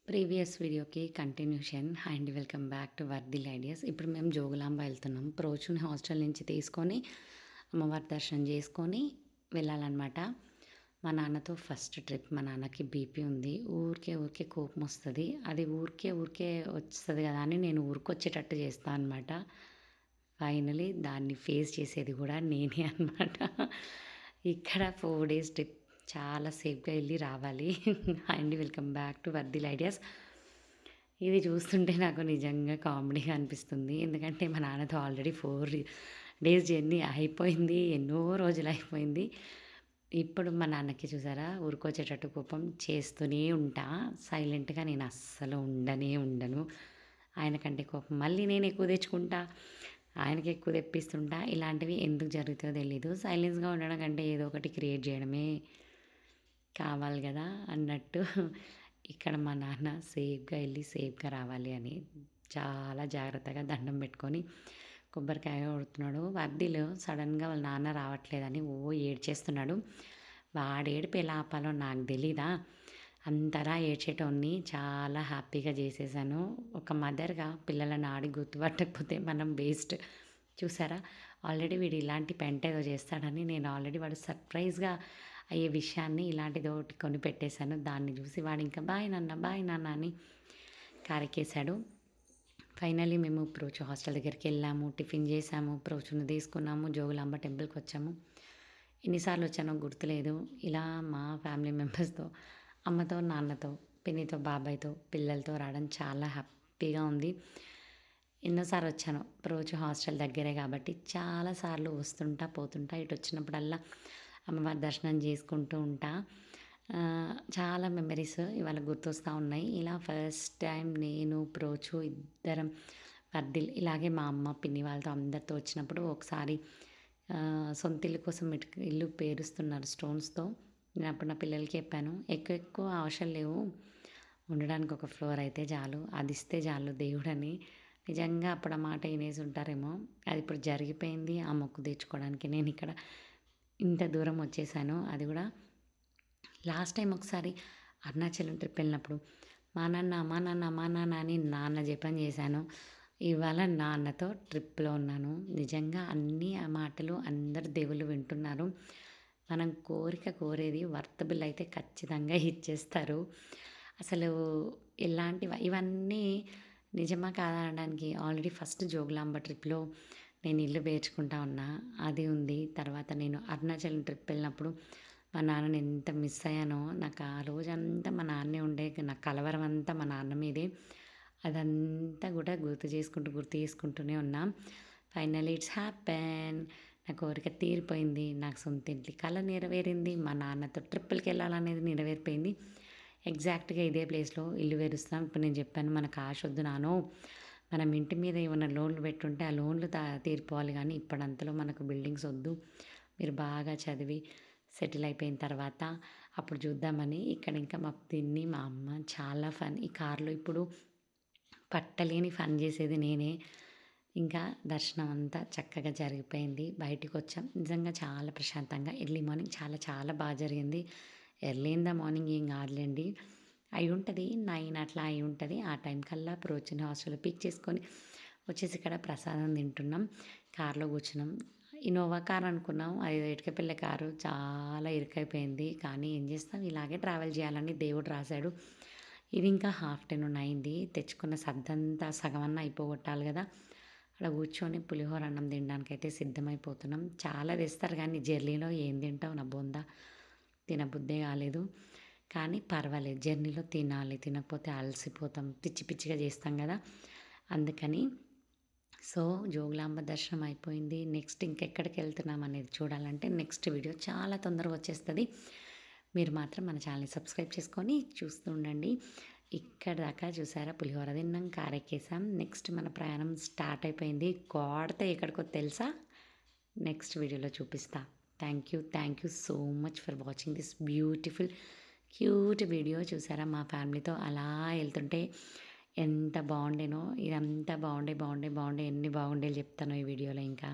Previous వీడియోకి continuation. Hi అండి, welcome back to వర్ధిల్ ideas. ఇప్పుడు మేము జోగులాంబ వెళ్తున్నాం. ప్రోచుని హాస్టల్ నుంచి తీసుకొని అమ్మవారి దర్శనం చేసుకొని వెళ్ళాలన్నమాట. మా నాన్నతో ఫస్ట్ ట్రిప్. మా నాన్నకి బీపీ ఉంది. ఊరికే ఊరికే కోపం వస్తుంది. అది ఊరికే ఊరికే వస్తుంది కదా అని నేను ఊరికొచ్చేటట్టు చేస్తాను అనమాట. ఫైనలీ దాన్ని ఫేస్ చేసేది కూడా నేనే అనమాట. ఇక్కడ 4 డేస్ ట్రిప్. చాలా సేఫ్‌గా ఎళ్లి రావాలి. హాయ్ అండి, వెల్కమ్ బ్యాక్ టు వర్ధిల్ ఐడియాస్. ఇది చూస్తుంటే నాకు నిజంగా కామెడీగా అనిపిస్తుంది. ఎందుకంటే మా నాన్నతో ఆల్రెడీ 4 డేస్ జర్నీ అయిపోయింది. ఎన్నో రోజులయిపోయింది. ఇప్పుడు మా నాన్నకి చూసారా ఊరికొచ్చేటట్టు కోపం చేస్తూనే ఉంటా. సైలెంట్‌గా నేను అస్సలు ఉండను. ఆయనకంటే కోపం మళ్ళీ నేను ఎక్కువ తెచ్చుకుంటా. ఆయనకి ఎక్కువ తెప్పిస్తుంటా. ఇలాంటివి ఎందుకు జరుగుతాయో తెలీదు. సైలెన్స్‌గా ఉండడం కంటే ఏదో ఒకటి క్రియేట్ చేయడమే కావాలి గదా అన్నట్టు ఇక్కడ మా నాన్న సేఫ్‌గా ఎళ్లి సేఫ్‌గా రావాలి అని చాలా జాగ్రత్తగా దండం పెట్టుకొని కొబ్బరికాయ కొడుతున్నాడు. వర్ధిలు సడన్‌గా వాళ్ళ నాన్న రావట్లేదని ఏడ్చేస్తున్నాడు. వాడి ఏడుపు ఎలా ఆపాలో నాకు తెలీదా! అంతలా ఏడ్చేటోడిని చాలా హ్యాపీగా చేసేసాను. ఒక మదర్‌గా పిల్లలని ఆడి గుర్తుపట్టకపోతే మనం వేస్ట్. చూసారా? ఆల్రెడీ వీడు ఇలాంటి పెంట ఏదో చేస్తాడని నేను ఆల్రెడీ వాడు సర్ప్రైజ్‌గా అయ్యే విషయాన్ని ఇలాంటిదోకటి కొనిపెట్టేసాను. దాన్ని చూసి వాడు ఇంకా బాయ్ నాన్న, బాయ్ నాన్న అని కారెక్కేసాడు. ఫైనల్లీ మేము ప్రోచు హాస్టల్ దగ్గరికెళ్ళాము. టిఫిన్ చేసాము. ప్రోచుని తీసుకున్నాము. జోగులాంబ టెంపుల్‌కొచ్చాము. ఎన్నిసార్లు వచ్చానో గుర్తులేదు. ఇలా మా ఫ్యామిలీ మెంబర్స్‌తో, అమ్మతో, నాన్నతో, పిన్నితో, బాబాయ్‌తో, పిల్లలతో రావడం చాలా హ్యాపీగా ఉంది. ఎన్నోసార్లు వచ్చానో. ప్రోచు హాస్టల్ దగ్గరే కాబట్టి చాలా సార్లు వస్తుంటా, పోతుంటా. ఇటొచ్చినప్పుడల్లా అమ్మవారి దర్శనం చేసుకుంటూ ఉంటా. చాలా మెమరీస్ ఇవాళ గుర్తొస్తా ఉన్నాయి. ఇలా ఫస్ట్ టైం నేను, ప్రోచు ఇద్దరం వర్ధిల్ ఇలాగే మా అమ్మ, పిన్ని వాళ్ళతో అందరితో వచ్చినప్పుడు ఒకసారి సొంత ఇల్లు కోసం ఇల్లు పేరుస్తున్నారు స్టోన్స్‌తో. నేను అప్పుడు నా పిల్లలకి చెప్పాను. ఎక్కువ ఎక్కువ అవసరం లేవు. ఉండడానికి ఒక ఫ్లోర్ అయితే చాలు. అది ఇస్తే చాలు దేవుడని. నిజంగా అప్పుడు ఆ మాట వినేసి ఉంటారేమో. అది ఇప్పుడు జరిగిపోయింది. ఆ మొక్కు తీర్చుకోవడానికి నేనిక్కడ ఇంత దూరం వచ్చేసాను. అది కూడా లాస్ట్ టైం ఒకసారి అరుణాచలం ట్రిప్ వెళ్ళినప్పుడు మా నాన్న, మా నాన్న, మా నాన్న అని నాన్న జపం చేశాను. ఇవాళ నాన్నతో ట్రిప్‌లో ఉన్నాను. నిజంగా అన్నీ ఆ మాటలు అందరు దేవుళ్ళు వింటున్నారు. మనం కోరేది వర్తబుల్ అయితే ఖచ్చితంగా ఇచ్చేస్తారు. అసలు ఇవన్నీ నిజమా కాదా అనడానికి ఆల్రెడీ ఫస్ట్ జోగులాంబ ట్రిప్‌లో నేను ఇల్లు పేర్చుకుంటా ఉన్నా. అది ఉంది. తర్వాత నేను అరుణాచలం ట్రిప్ వెళ్ళినప్పుడు మా నాన్నని ఎంత మిస్ అయ్యానో నాకు ఆ రోజంతా మా నాన్నే ఉండే. నా కలవరం అంతా మా నాన్న మీదే. అదంతా కూడా గుర్తు చేసుకుంటూనే ఉన్నా. Finally it's happen. నా కోరిక తీరిపోయింది. నాకు సొంత ఇంటి కల నెరవేరింది. మా నాన్నతో ట్రిప్పులకెళ్ళాలనేది నెరవేరిపోయింది. ఎగ్జాక్ట్‌గా ఇదే ప్లేస్‌లో ఇల్లు వేరుస్తున్నాం. ఇప్పుడు నేను చెప్పాను మనకు ఆశ వద్దు నానో. మనం ఇంటి మీద ఏమన్నా లోన్‌లు పెట్టుంటే ఆ లోన్‌లు తీరిపోవాలి గానీ ఇప్పుడంతలో మనకు బిల్డింగ్స్ వద్దు. మీరు బాగా చదివి సెటిల్ అయిపోయిన తర్వాత అప్పుడు చూద్దామని ఇక్కడ ఇంకా మా పిన్ని, మా అమ్మ చాలా ఫన్. ఈ కార్‌లో ఇప్పుడు పట్టలేని ఫన్ చేసేది నేనే. ఇంకా దర్శనం అంతా చక్కగా జరిగిపోయింది. బయటికొచ్చాం. నిజంగా చాలా ప్రశాంతంగా ఎర్లీ మార్నింగ్ చాలా చాలా జరిగింది. ఎర్లీ ఇన్ ద మార్నింగ్ ఏం కాదులెండి. అయ్యుంటది 9 అట్లా అయ్యుంటది. ఆ టైం కల్లా ప్రోచిన్ హాస్టల్‌లో పిక్ చేసుకొని వచ్చేసి ఇక్కడ ప్రసాదం తింటున్నాం. కార్‌లో కూర్చున్నాం. ఇన్నోవా కార్ అనుకున్నాం. అది ఇటుకపిల్ల కారు. చాలా ఇరుకైపోయింది. కానీ ఏం చేస్తాం ఇలాగే ట్రావెల్ చేయాలని దేవుడు రాసాడు. ఇది ఇంకా ఆఫ్టర్‌నూన్ అయింది. తెచ్చుకున్న సద్దంతా సగమన్నా అయిపోగొట్టాలి గదా! అక్కడ కూర్చొని పులిహోర అన్నం తినడానికైతే సిద్ధమైపోతున్నాం. చాలా తెస్తారు కానీ జర్నీలో ఏం తింటావు నా బొంద. తినబుద్దే కాలేదు. కానీ పర్వాలేదు. జర్నీలో తినాలి. తినకపోతే అలసిపోతాం. పిచ్చి పిచ్చిగా చేస్తాం గదా! అందుకని సో, జోగులాంబ దర్శనం అయిపోయింది. నెక్స్ట్ ఇంకెక్కడికెళ్తున్నాం అనేది చూడాలంటే నెక్స్ట్ వీడియో చాలా తొందరగా వచ్చేస్తది. మీరు మాత్రం మన ఛానల్‌ని సబ్స్క్రైబ్ చేసుకొని చూస్తూ ఉండండి. ఇక్కడి దాకా చూసారా పులిహోర తిన్నాం, కారెక్కేసాం. నెక్స్ట్ మన ప్రయాణం స్టార్ట్ అయిపోయింది. గాడ్‌తో ఎక్కడికో తెలుసా? నెక్స్ట్ వీడియోలో చూపిస్తా. Thank you so much for watching this beautiful cute video. చూసారా మా ఫ్యామిలీతో అలా ఎళ్తుంటే ఎంత బాగుండేనో. ఇదంతా బాగుండే ఎన్ని బాగుండేలు చెప్తానో ఈ వీడియోలో ఇంకా.